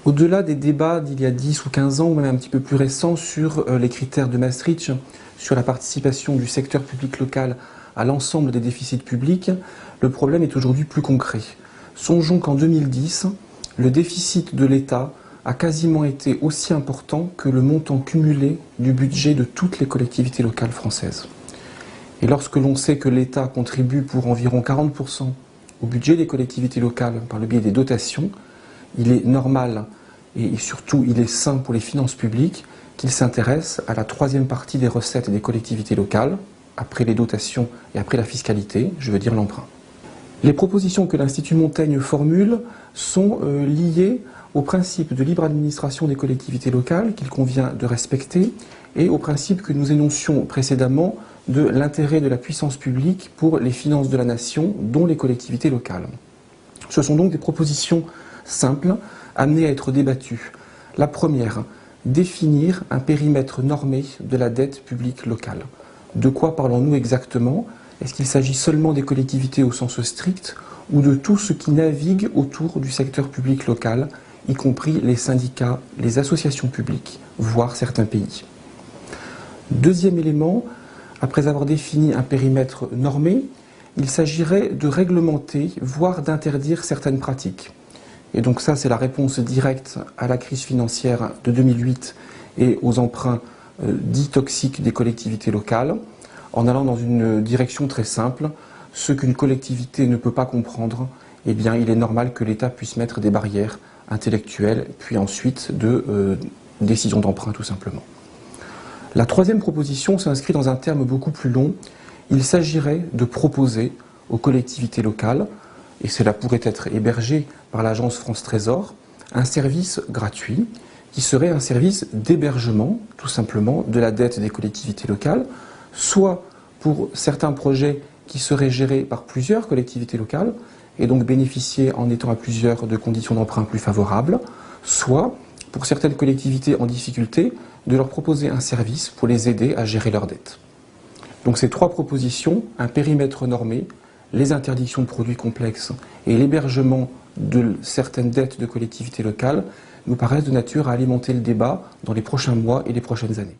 Au-delà des débats d'il y a 10 ou 15 ans, ou même un petit peu plus récents, sur les critères de Maastricht, sur la participation du secteur public local à l'ensemble des déficits publics, le problème est aujourd'hui plus concret. Songeons qu'en 2010, le déficit de l'État a quasiment été aussi important que le montant cumulé du budget de toutes les collectivités locales françaises. Et lorsque l'on sait que l'État contribue pour environ 40% au budget des collectivités locales par le biais des dotations, il est normal et surtout il est sain pour les finances publiques qu'il s'intéresse à la troisième partie des recettes des collectivités locales, après les dotations et après la fiscalité, je veux dire l'emprunt. Les propositions que l'Institut Montaigne formule sont liées au principe de libre administration des collectivités locales qu'il convient de respecter et au principe que nous énoncions précédemment de l'intérêt de la puissance publique pour les finances de la nation, dont les collectivités locales. Ce sont donc des propositions simples, amenées à être débattues. La première, définir un périmètre normé de la dette publique locale. De quoi parlons-nous exactement? Est-ce qu'il s'agit seulement des collectivités au sens strict ou de tout ce qui navigue autour du secteur public local, y compris les syndicats, les associations publiques, voire certains pays? Deuxième élément, après avoir défini un périmètre normé, il s'agirait de réglementer, voire d'interdire certaines pratiques. Et donc ça, c'est la réponse directe à la crise financière de 2008 et aux emprunts dits toxiques des collectivités locales, en allant dans une direction très simple. Ce qu'une collectivité ne peut pas comprendre, eh bien, il est normal que l'État puisse mettre des barrières intellectuelles, puis ensuite de décisions d'emprunt tout simplement. La troisième proposition s'inscrit dans un terme beaucoup plus long. Il s'agirait de proposer aux collectivités locales, et cela pourrait être hébergé par l'agence France Trésor, un service gratuit qui serait un service d'hébergement, tout simplement, de la dette des collectivités locales, soit pour certains projets qui seraient gérés par plusieurs collectivités locales, et donc bénéficier en étant à plusieurs de conditions d'emprunt plus favorables, soit pour certaines collectivités en difficulté, de leur proposer un service pour les aider à gérer leurs dettes. Donc ces trois propositions, un périmètre normé, les interdictions de produits complexes et l'hébergement de certaines dettes de collectivités locales, nous paraissent de nature à alimenter le débat dans les prochains mois et les prochaines années.